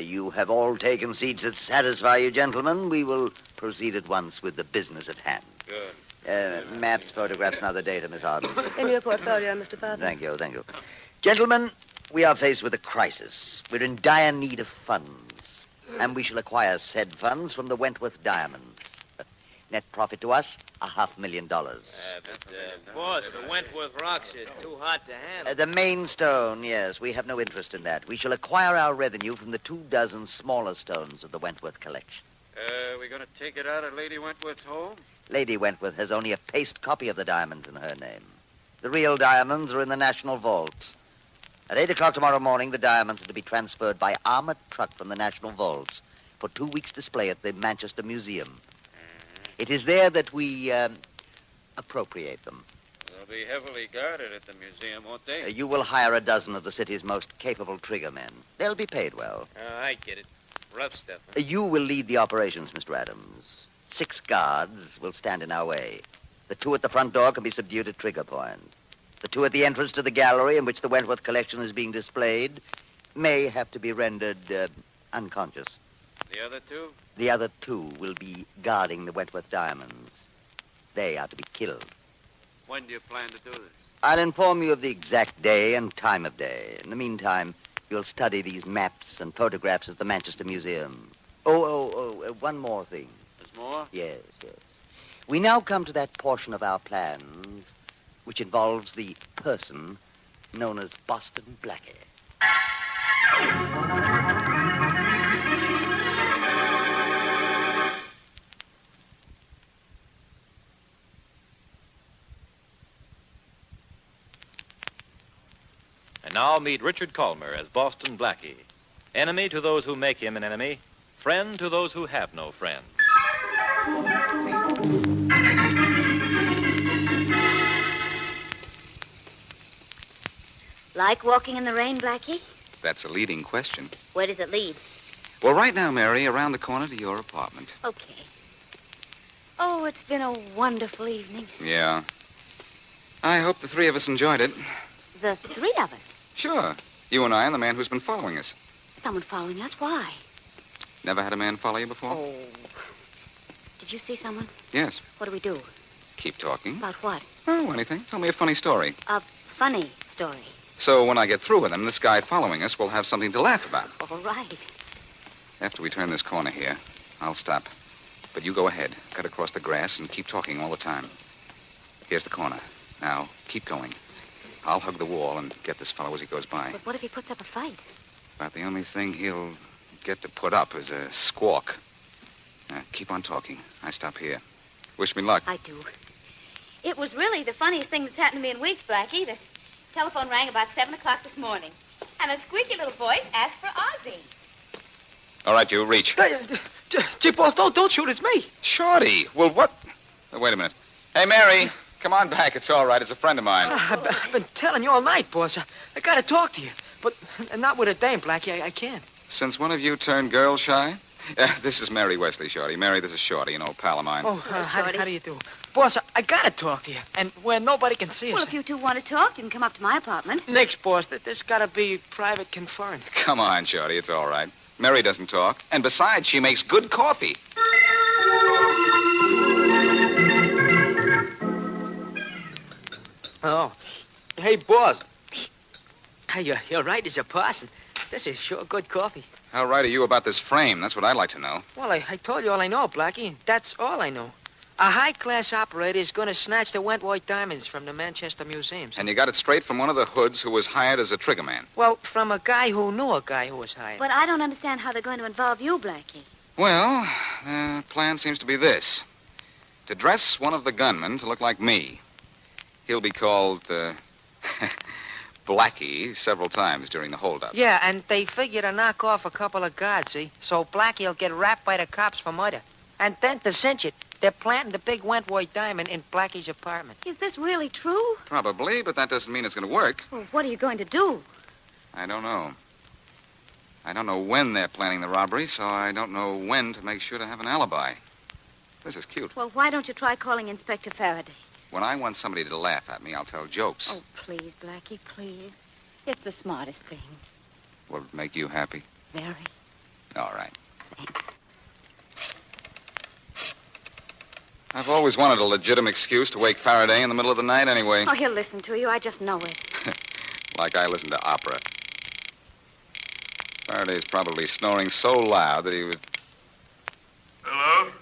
You have all taken seats that satisfy you, gentlemen. We will proceed at once with the business at hand. Good. Maps, photographs, and other data, Miss Harden. In your portfolio, Mr. Parton. Thank you. Gentlemen, we are faced with a crisis. We're in dire need of funds, and we shall acquire said funds from the Wentworth diamonds. Net profit to us, $500,000. Boss, the Wentworth rocks are too hot to handle. The main stone, yes. We have no interest in that. We shall acquire our revenue from the 24 smaller stones of the Wentworth collection. We're going to take it out of Lady Wentworth's home? Lady Wentworth has only a paste copy of the diamonds in her name. The real diamonds are in the National Vaults. At 8 o'clock tomorrow morning, the diamonds are to be transferred by armored truck from the National Vaults for 2 weeks' display at the Manchester Museum. It is there that we appropriate them. They'll be heavily guarded at the museum, won't they? You will hire a dozen of the city's most capable trigger men. They'll be paid well. I get it. Rough stuff. Huh? You will lead the operations, Mr. Adams. 6 guards will stand in our way. The 2 at the front door can be subdued at trigger point. The 2 at the entrance to the gallery in which the Wentworth collection is being displayed may have to be rendered unconscious. The other 2? The other 2 will be guarding the Wentworth diamonds. They are to be killed. When do you plan to do this? I'll inform you of the exact day and time of day. In the meantime, you'll study these maps and photographs at the Manchester Museum. One more thing. There's more? Yes. We now come to that portion of our plans which involves the person known as Boston Blackie. And now meet Richard Culmer as Boston Blackie. Enemy to those who make him an enemy. Friend to those who have no friends. Like walking in the rain, Blackie? That's a leading question. Where does it lead? Well, right now, Mary, around the corner to your apartment. Okay. Oh, it's been a wonderful evening. Yeah. I hope the 3 of us enjoyed it. The 3 of us? Sure. You and I and the man who's been following us. Someone following us? Why? Never had a man follow you before? Oh. Did you see someone? Yes. What do we do? Keep talking. About what? Oh, anything. Tell me a funny story. A funny story. So when I get through with him, this guy following us will have something to laugh about. All right. After we turn this corner here, I'll stop. But you go ahead. Cut across the grass and keep talking all the time. Here's the corner. Now, keep going. I'll hug the wall and get this fellow as he goes by. But what if he puts up a fight? About the only thing he'll get to put up is a squawk. Now, keep on talking. I stop here. Wish me luck. I do. It was really the funniest thing that's happened to me in weeks, Blackie. The telephone rang about 7 o'clock this morning. And a squeaky little voice asked for Ozzie. All right, you, reach. Gee, boss, don't shoot. It's me. Shorty. Well, what? Wait a minute. Hey, Mary, come on back. It's all right. It's a friend of mine. I've been telling you all night, boss. I got to talk to you. But not with a dame, Blackie. I can't. Since one of you turned girl shy? This is Mary Wesley, Shorty. Mary, this is Shorty, an old pal of mine. Oh, how do you do? Boss, I got to talk to you. And where nobody can see us. Well, if you 2 want to talk, you can come up to my apartment. Nix, boss. This got to be private conferring. Come on, Shorty. It's all right. Mary doesn't talk. And besides, she makes good coffee. Oh. Hey, boss. Hey, you're right as a parson. This is sure good coffee. How right are you about this frame? That's what I'd like to know. Well, I told you all I know, Blackie. That's all I know. A high-class operator is going to snatch the Wentworth diamonds from the Manchester Museum. And you got it straight from one of the hoods who was hired as a triggerman. Well, from a guy who knew a guy who was hired. But I don't understand how they're going to involve you, Blackie. Well, the plan seems to be this. To dress one of the gunmen to look like me. He'll be called, Blackie several times during the holdup. Yeah, and they figure to knock off a couple of guards, see? So Blackie'll get wrapped by the cops for murder. And then to cinch it, they're planting the big Wentworth diamond in Blackie's apartment. Is this really true? Probably, but that doesn't mean it's going to work. Well, what are you going to do? I don't know. I don't know when they're planning the robbery, so I don't know when to make sure to have an alibi. This is cute. Well, why don't you try calling Inspector Faraday? When I want somebody to laugh at me, I'll tell jokes. Oh, please, Blackie, please. It's the smartest thing. Will it make you happy? Very. All right. Thanks. I've always wanted a legitimate excuse to wake Faraday in the middle of the night anyway. Oh, he'll listen to you. I just know it. Like I listen to opera. Faraday's probably snoring so loud that he would... Hello?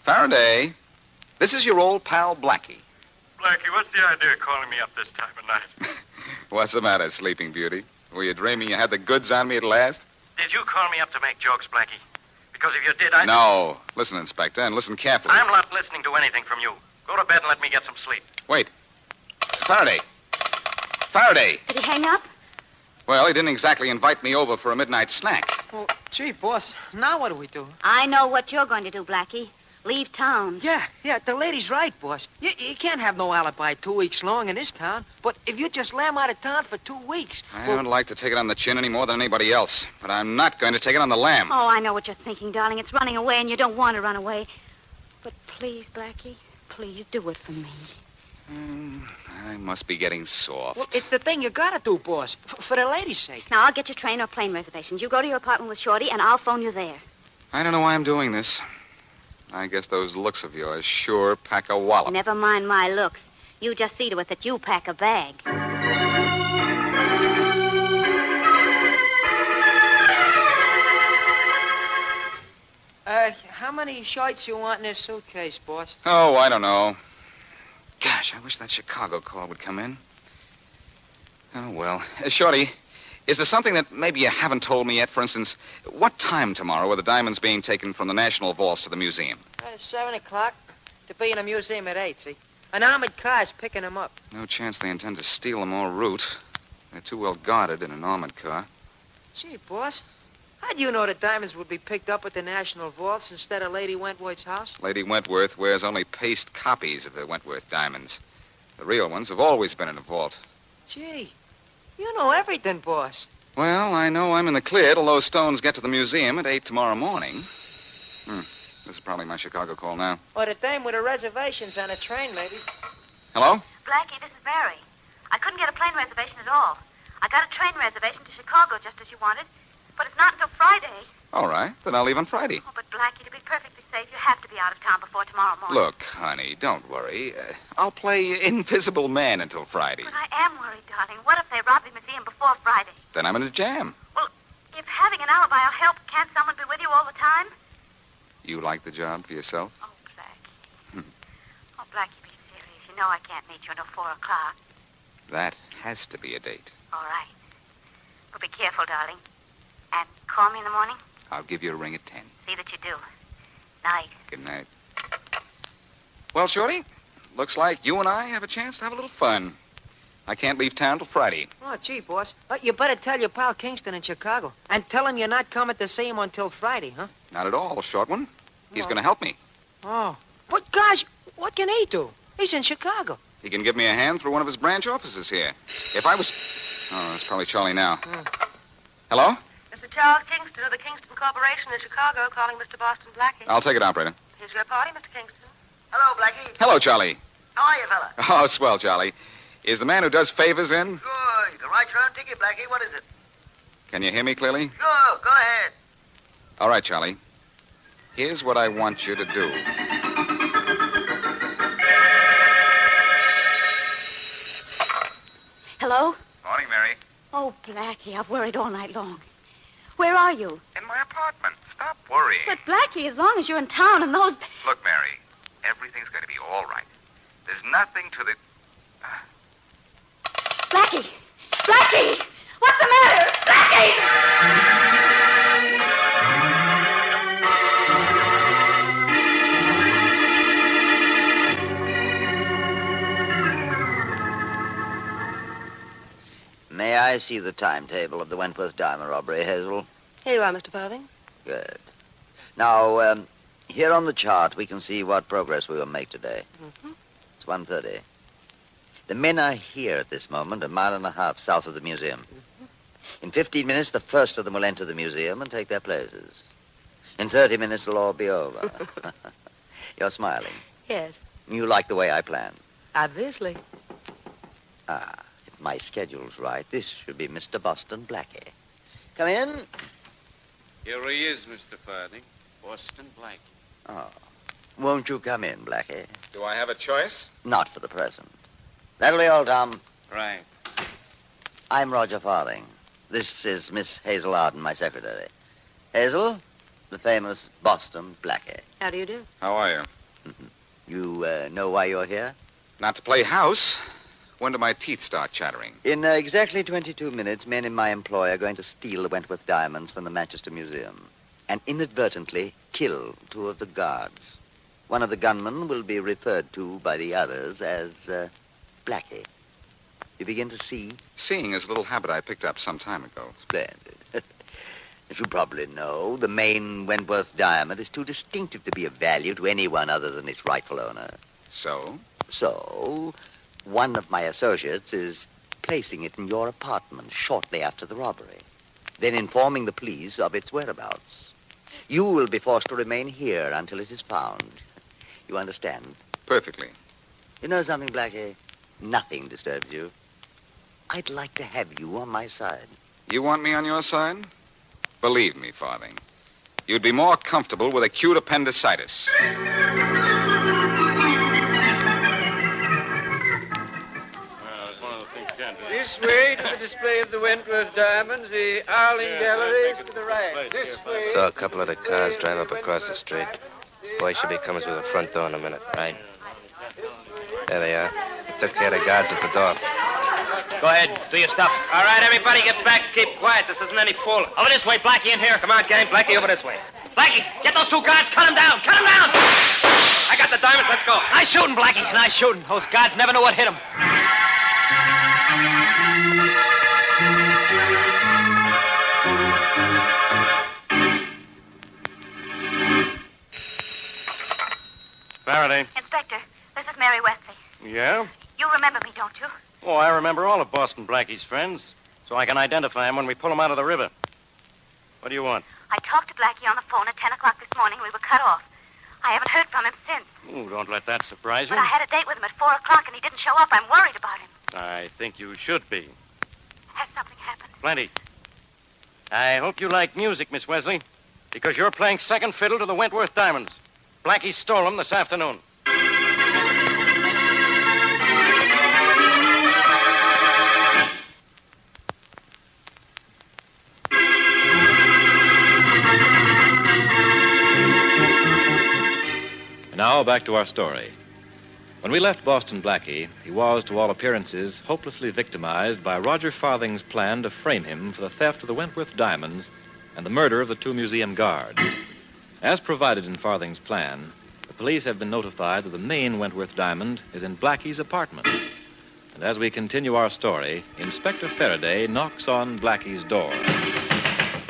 Faraday, this is your old pal Blackie. Blackie, what's the idea of calling me up this time of night? What's the matter, Sleeping Beauty? Were you dreaming you had the goods on me at last? Did you call me up to make jokes, Blackie? Because if you did, I... No. Listen, Inspector, and listen carefully. I'm not listening to anything from you. Go to bed and let me get some sleep. Wait. Faraday. Faraday. Did he hang up? Well, he didn't exactly invite me over for a midnight snack. Well, gee, boss, now what do we do? I know what you're going to do, Blackie. Leave town. Yeah, the lady's right, boss. You can't have no alibi 2 weeks long in this town. But if you just lamb out of town for 2 weeks... I don't like to take it on the chin any more than anybody else. But I'm not going to take it on the lamb. Oh, I know what you're thinking, darling. It's running away, and you don't want to run away. But please, Blackie, please do it for me. I must be getting soft. Well, it's the thing you gotta do, boss. For the lady's sake. Now, I'll get your train or plane reservations. You go to your apartment with Shorty, and I'll phone you there. I don't know why I'm doing this. I guess those looks of yours sure pack a wallop. Never mind my looks. You just see to it that you pack a bag. How many shirts you want in this suitcase, boss? Oh, I don't know. Gosh, I wish that Chicago call would come in. Oh, well. Shorty, is there something that maybe you haven't told me yet? For instance, what time tomorrow are the diamonds being taken from the National Vaults to the museum? 7 o'clock. To be in the museum at 8, see? An armored car's picking them up. No chance they intend to steal them en route. They're too well guarded in an armored car. Gee, boss, how'd you know the diamonds would be picked up at the National Vaults instead of Lady Wentworth's house? Lady Wentworth wears only paste copies of the Wentworth diamonds. The real ones have always been in a vault. Gee, you know everything, boss. Well, I know I'm in the clear till those stones get to the museum at 8 tomorrow morning. This is probably my Chicago call now. Or the dame with the reservations on a train, maybe. Hello? Blackie, this is Mary. I couldn't get a plane reservation at all. I got a train reservation to Chicago just as you wanted, but it's not until Friday. All right, then I'll leave on Friday. Oh, but Blackie, to be perfectly safe, you have to be out of town before tomorrow morning. Look, honey, don't worry. I'll play Invisible Man until Friday. But I am worried, darling. What if they rob the museum before Friday? Then I'm in a jam. Well, if having an alibi will help, can't someone be with you all the time? You like the job for yourself? Oh, Blackie. Oh, Blackie, be serious. You know I can't meet you until 4 o'clock. That has to be a date. All right. But be careful, darling. And call me in the morning. I'll give you a ring at 10. See that you do. Night. Good night. Well, Shorty, looks like you and I have a chance to have a little fun. I can't leave town till Friday. Oh, gee, boss. You better tell your pal Kingston in Chicago. And tell him you're not coming to see him until Friday, huh? Not at all, short one. He's Oh. going to help me. Oh. But, gosh, what can he do? He's in Chicago. He can give me a hand through one of his branch offices here. If I was... Oh, that's probably Charlie now. Hello? Mr. Charles Kingston of the Kingston Corporation in Chicago calling Mr. Boston Blackie. I'll take it, operator. Here's your party, Mr. Kingston. Hello, Blackie. Hello, Charlie. How are you, fella? Oh, swell, Charlie. Is the man who does favors in? Good. You can write your own ticket, Blackie. What is it? Can you hear me clearly? Go ahead. All right, Charlie. Here's what I want you to do. Hello? Morning, Mary. Oh, Blackie, I've worried all night long. Where are you? In my apartment. Stop worrying. But, Blackie, as long as you're in town and those... Look, Mary, everything's going to be all right. There's nothing to the... Blackie! Blackie! What's the matter? Blackie! I see the timetable of the Wentworth diamond robbery, Hazel? Here you are, Mr. Farthing. Good. Now, here on the chart, we can see what progress we will make today. Mm-hmm. It's 1:30. The men are here at this moment, a mile and a half south of the museum. Mm-hmm. In 15 minutes, the first of them will enter the museum and take their places. In 30 minutes, it'll all be over. You're smiling. Yes, You like the way I planned. obviously. If my schedule's right, this should be Mr. Boston Blackie. Come in. Here he is, Mr. Farthing. Boston Blackie. Oh. Won't you come in, Blackie? Do I have a choice? Not for the present. That'll be all, Tom. Right. I'm Roger Farthing. This is Miss Hazel Arden, my secretary. Hazel, the famous Boston Blackie. How do you do? How are you? You know why you're here? Not to play house. When do my teeth start chattering? In exactly 22 minutes, men in my employ are going to steal the Wentworth diamonds from the Manchester Museum and inadvertently kill 2 of the guards. One of the gunmen will be referred to by the others as Blackie. You begin to see? Seeing is a little habit I picked up some time ago. Splendid. As you probably know, the main Wentworth diamond is too distinctive to be of value to anyone other than its rightful owner. So? So, one of my associates is placing it in your apartment shortly after the robbery, then informing the police of its whereabouts. You will be forced to remain here until it is found. You understand? Perfectly. You know something, Blackie? Nothing disturbs you. I'd like to have you on my side. You want me on your side? Believe me, Farthing. You'd be more comfortable with acute appendicitis. This way to the display of the Wentworth diamonds, the Arling Galleries to the right. This way. Saw a couple of the cars drive up across the street. Boy should be coming through the front door in a minute, right? There they are. Took care of the guards at the door. Go ahead, do your stuff. All right, everybody get back. Keep quiet. This isn't any fooling. Over this way, Blackie, in here. Come on, gang. Blackie, over this way. Blackie, get those 2 guards. Cut them down. Cut them down. I got the diamonds. Let's go. Nice shooting, Blackie. Nice shooting. Those guards never knew what hit them. Faraday. Inspector, this is Mary Wesley. Yeah? You remember me, don't you? Oh, I remember all of Boston Blackie's friends, so I can identify him when we pull him out of the river. What do you want? I talked to Blackie on the phone at 10 o'clock this morning. We were cut off. I haven't heard from him since. Ooh, don't let that surprise you. But I had a date with him at 4 o'clock, and he didn't show up. I'm worried about him. I think you should be. Has something happened? Plenty. I hope you like music, Miss Wesley, because you're playing second fiddle to the Wentworth diamonds. Blackie stole them this afternoon. Now back to our story. When we left Boston Blackie, he was, to all appearances, hopelessly victimized by Roger Farthing's plan to frame him for the theft of the Wentworth diamonds and the murder of the 2 museum guards. As provided in Farthing's plan, the police have been notified that the main Wentworth diamond is in Blackie's apartment. And as we continue our story, Inspector Faraday knocks on Blackie's door.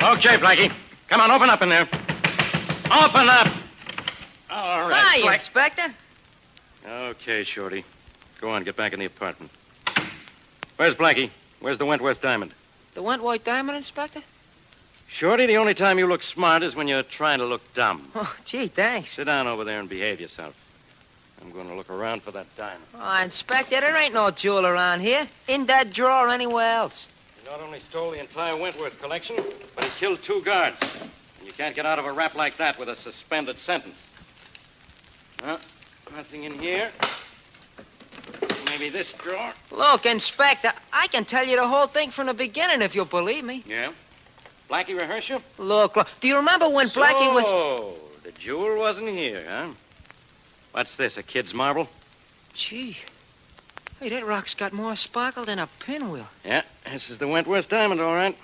Okay, Blackie. Come on, open up in there. Open up! All right, Hi, Inspector. Okay, Shorty. Go on, get back in the apartment. Where's Blackie? Where's the Wentworth diamond? The Wentworth diamond, Inspector? Shorty, the only time you look smart is when you're trying to look dumb. Oh, gee, thanks. Sit down over there and behave yourself. I'm going to look around for that diamond. Oh, Inspector, there ain't no jewel around here. In that drawer or anywhere else. He not only stole the entire Wentworth collection, but he killed 2 guards. And you can't get out of a rap like that with a suspended sentence. Huh? Nothing in here. Maybe this drawer. Look, Inspector, I can tell you the whole thing from the beginning if you'll believe me. Yeah? Blackie rehearse you? Look, do you remember when Blackie was... Oh, the jewel wasn't here, huh? What's this, a kid's marble? Gee. Hey, that rock's got more sparkle than a pinwheel. Yeah, this is the Wentworth diamond, all right.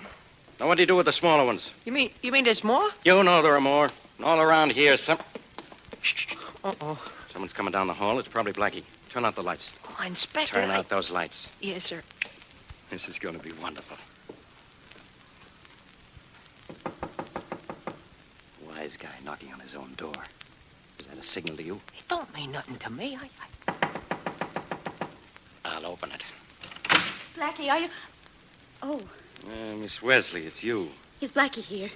Now, what do you do with the smaller ones? You mean there's more? You know there are more. All around here, Shh. Uh-oh. Someone's coming down the hall. It's probably Blackie. Turn out the lights. Oh, Inspector. Turn out those lights. Yes, sir. This is going to be wonderful. Wise guy knocking on his own door. Is that a signal to you? It don't mean nothing to me. I'll open it. Blackie, are you... Oh, Miss Wesley, it's you. is Blackie here?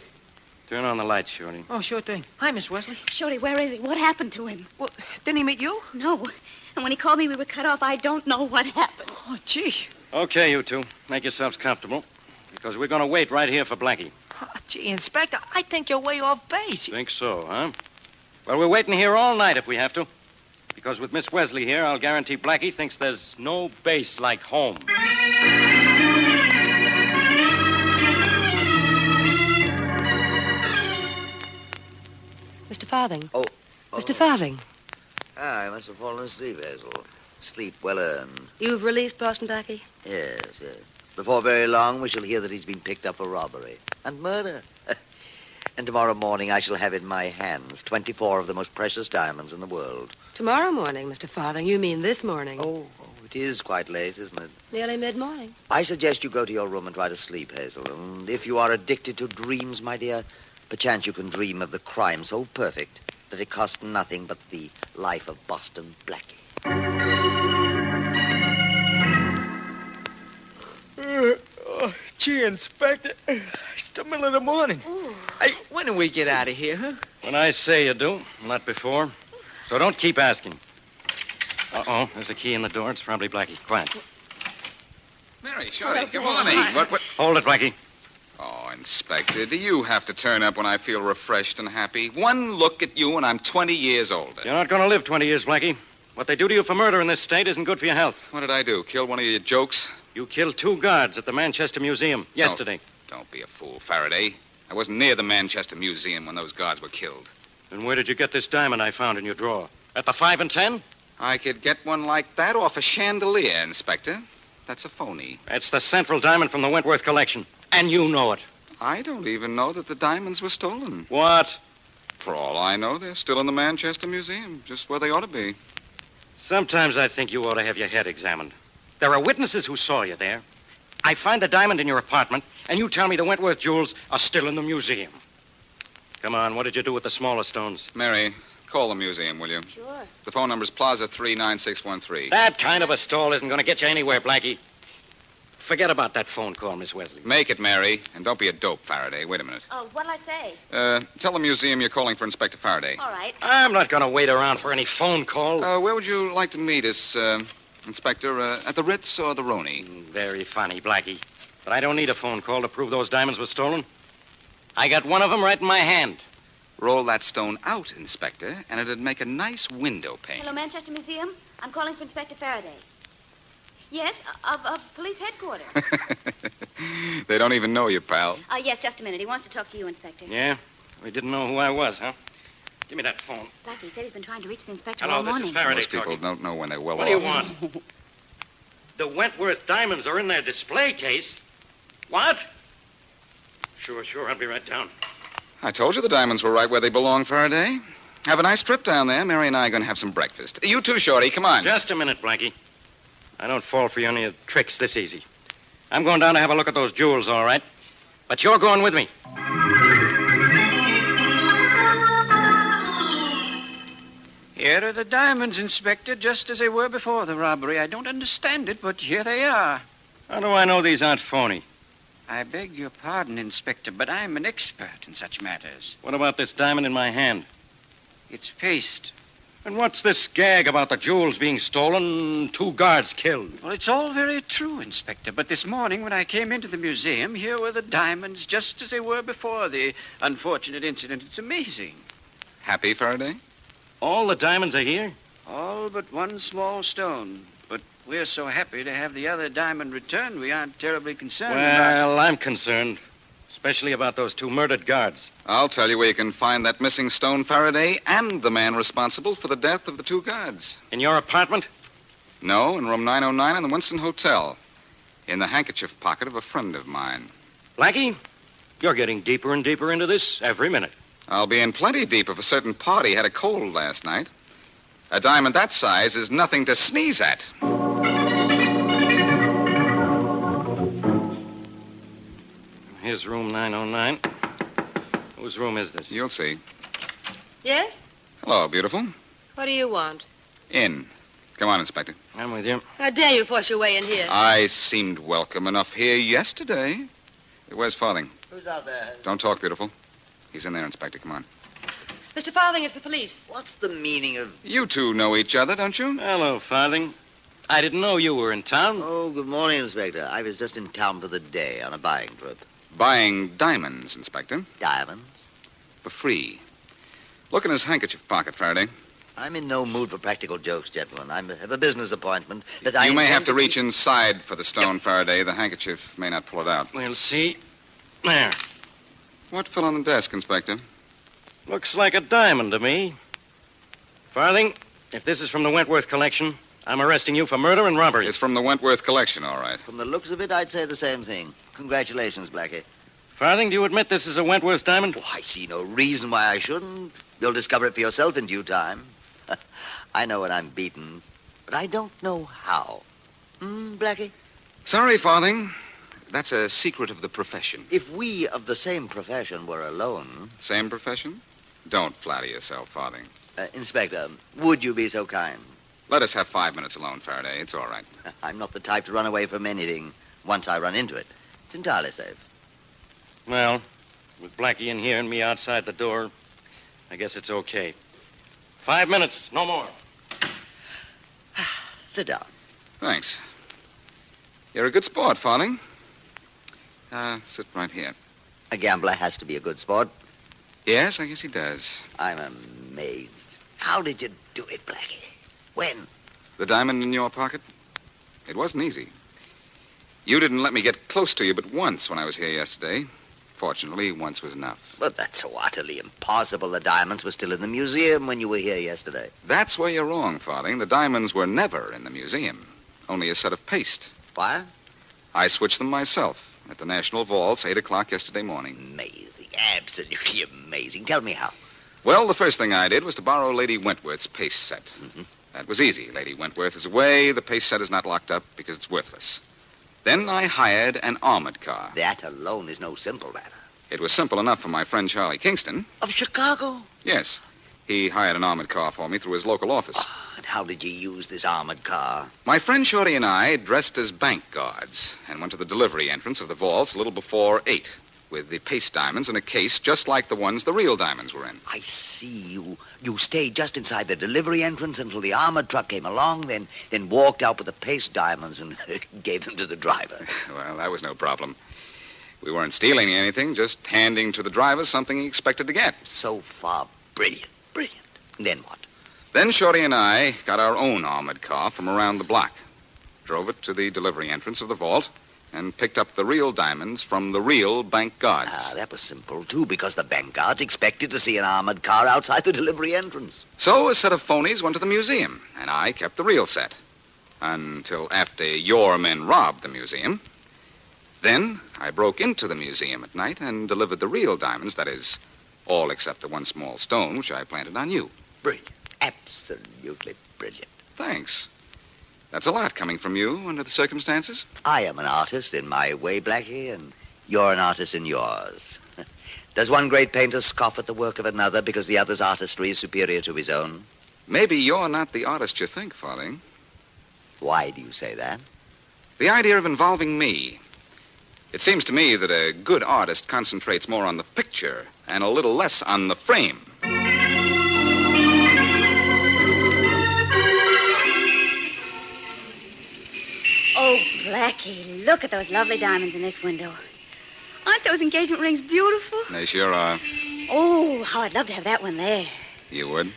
Turn on the lights, Shorty. Oh, sure thing. Hi, Miss Wesley. Shorty, where is he? What happened to him? Well, didn't he meet you? No. And when he called me, we were cut off. I don't know what happened. Oh, gee. Okay, you two. Make yourselves comfortable. Because we're going to wait right here for Blackie. Oh, gee, Inspector, I think you're way off base. Think so, huh? Well, we're waiting here all night if we have to. Because with Miss Wesley here, I'll guarantee Blackie thinks there's no base like home. Mr. Farthing. Oh. Mr. Farthing, I must have fallen asleep, Hazel. Sleep well earned. you've released Boston Blackie? Yes, yes. Before very long, we shall hear that he's been picked up for robbery and murder. And tomorrow morning, I shall have in my hands 24 of the most precious diamonds in the world. Tomorrow morning, Mr. Farthing. You mean this morning? Oh, it is quite late, isn't it? Nearly mid-morning. I suggest you go to your room and try to sleep, Hazel. And if you are addicted to dreams, my dear, perchance you can dream of the crime so perfect that it cost nothing but the life of Boston Blackie. Gee, Inspector, it's the middle of the morning. Hey, when do we get out of here, huh? When I say you do, not before. So don't keep asking. Uh-oh, there's a key in the door. It's probably Blackie. Quiet. Mary, Shorty, good morning. What? Hold it, Blackie. Oh, Inspector, do you have to turn up when I feel refreshed and happy? One look at you and I'm 20 years older. You're not going to live 20 years, Blackie. What they do to you for murder in this state isn't good for your health. What did I do? Kill one of your jokes? You killed 2 guards at the Manchester Museum yesterday. Don't be a fool, Faraday. I wasn't near the Manchester Museum when those guards were killed. Then where did you get this diamond I found in your drawer? At the 5 and 10? I could get one like that off a chandelier, Inspector. That's a phony. It's the central diamond from the Wentworth collection. And you know it. I don't even know that the diamonds were stolen. What? For all I know, they're still in the Manchester Museum, just where they ought to be. Sometimes I think you ought to have your head examined. There are witnesses who saw you there. I find the diamond in your apartment, and you tell me the Wentworth jewels are still in the museum. Come on, what did you do with the smaller stones? Mary, call the museum, will you? Sure. The phone number's Plaza 39613. That kind of a stall isn't going to get you anywhere, Blackie. Forget about that phone call, Miss Wesley. Make it, Mary, and don't be a dope, Faraday. Wait a minute. Oh, what'll I say? Tell the museum you're calling for Inspector Faraday. All right. I'm not going to wait around for any phone call. Where would you like to meet us, Inspector? At the Ritz or the Roni? Very funny, Blackie. But I don't need a phone call to prove those diamonds were stolen. I got one of them right in my hand. Roll that stone out, Inspector, and it'd make a nice window pane. Hello, Manchester Museum. I'm calling for Inspector Faraday. Yes, of police headquarters. They don't even know you, pal. Yes, just a minute. He wants to talk to you, Inspector. Yeah? We didn't know who I was, huh? Give me that phone. Blackie said he's been trying to reach the inspector Hello, all this morning. is Faraday Most people talking. don't know when they're well What off. do you want? The Wentworth diamonds are in their display case. What? Sure. I'll be right down. I told you the diamonds were right where they belong, Faraday. Have a nice trip down there. Mary and I are going to have some breakfast. You too, Shorty. Come on. Just a minute, Blackie. I don't fall for any of the tricks this easy. I'm going down to have a look at those jewels, all right. But you're going with me. Here are the diamonds, Inspector, just as they were before the robbery. I don't understand it, but here they are. How do I know these aren't phony? I beg your pardon, Inspector, but I'm an expert in such matters. What about this diamond in my hand? It's paste. And what's this gag about the jewels being stolen, 2 guards killed? Well, it's all very true, Inspector, but this morning when I came into the museum, here were the diamonds just as they were before the unfortunate incident. It's amazing. Happy, Faraday? All the diamonds are here? All but one small stone. But we're so happy to have the other diamond returned, we aren't terribly concerned about... Well, I'm concerned. Especially about those 2 murdered guards. I'll tell you where you can find that missing stone, Faraday, and the man responsible for the death of the 2 guards. In your apartment? No, in room 909 in the Winston Hotel. In the handkerchief pocket of a friend of mine. Blackie, you're getting deeper and deeper into this every minute. I'll be in plenty deep if a certain party had a cold last night. A diamond that size is nothing to sneeze at. is room 909. Whose room is this? You'll see. Yes? Hello, beautiful. What do you want? In. Come on, Inspector. I'm with you. How dare you force your way in here? I seemed welcome enough here yesterday. Where's Farthing? Who's out there? Don't talk, beautiful. He's in there, Inspector. Come on. Mr. Farthing, it's the police. What's the meaning of... You two know each other, don't you? Hello, Farthing. I didn't know you were in town. Oh, good morning, Inspector. I was just in town for the day on a buying trip. Buying diamonds, Inspector. Diamonds? For free. Look in his handkerchief pocket, Faraday. I'm in no mood for practical jokes, gentlemen. I have a business appointment that You may have to reach inside for the stone, Faraday. The handkerchief may not pull it out. We'll see. There. What fell on the desk, Inspector? Looks like a diamond to me. Farthing, if this is from the Wentworth collection, I'm arresting you for murder and robbery. It's from the Wentworth collection, all right. From the looks of it, I'd say the same thing. Congratulations, Blackie. Farthing, do you admit this is a Wentworth diamond? Oh, I see no reason why I shouldn't. You'll discover it for yourself in due time. I know when I'm beaten, but I don't know how. Blackie? Sorry, Farthing. That's a secret of the profession. If we of the same profession were alone... Same profession? Don't flatter yourself, Farthing. Inspector, would you be so kind? Let us have 5 minutes alone, Faraday. It's all right. I'm not the type to run away from anything once I run into it. It's entirely safe. Well, with Blackie in here and me outside the door, I guess it's okay. 5 minutes, no more. Sit down. Thanks. You're a good sport, Farthing. Sit right here. A gambler has to be a good sport. Yes, I guess he does. I'm amazed. How did you do it, Blackie? When? The diamond in your pocket? It wasn't easy. You didn't let me get close to you but once when I was here yesterday. Fortunately, once was enough. But that's so utterly impossible. The diamonds were still in the museum when you were here yesterday. That's where you're wrong, Farthing. The diamonds were never in the museum. Only a set of paste. Why? I switched them myself at the National Vaults, 8 o'clock yesterday morning. Amazing. Absolutely amazing. Tell me how. Well, the first thing I did was to borrow Lady Wentworth's paste set. Mm-hmm. That was easy. Lady Wentworth is away. The paste set is not locked up because it's worthless. Then I hired an armored car. That alone is no simple matter. It was simple enough for my friend Charlie Kingston. Of Chicago? Yes. He hired an armored car for me through his local office. Oh, and how did you use this armored car? My friend Shorty and I dressed as bank guards and went to the delivery entrance of the vaults a little before 8 with the paste diamonds in a case just like the ones the real diamonds were in. I see. You stayed just inside the delivery entrance until the armored truck came along, then walked out with the paste diamonds and gave them to the driver. Well, that was no problem. We weren't stealing anything, just handing to the driver something he expected to get. So far, brilliant, brilliant. Then what? Then Shorty and I got our own armored car from around the block, drove it to the delivery entrance of the vault, and picked up the real diamonds from the real bank guards. That was simple, too, because the bank guards expected to see an armored car outside the delivery entrance. So a set of phonies went to the museum, and I kept the real set. Until after your men robbed the museum. Then I broke into the museum at night and delivered the real diamonds, that is, all except the one small stone which I planted on you. Brilliant. Absolutely brilliant. Thanks. That's a lot coming from you under the circumstances. I am an artist in my way, Blackie, and you're an artist in yours. Does one great painter scoff at the work of another because the other's artistry is superior to his own? Maybe you're not the artist you think, Farthing. Why do you say that? The idea of involving me. It seems to me that a good artist concentrates more on the picture and a little less on the frame. Oh, Blackie, look at those lovely diamonds in this window. Aren't those engagement rings beautiful? They sure are. Oh, how I'd love to have that one there. You would?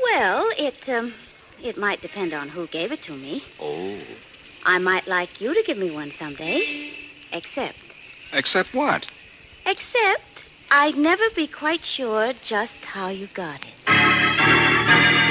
Well, it might depend on who gave it to me. Oh. I might like you to give me one someday. Except what? Except I'd never be quite sure just how you got it.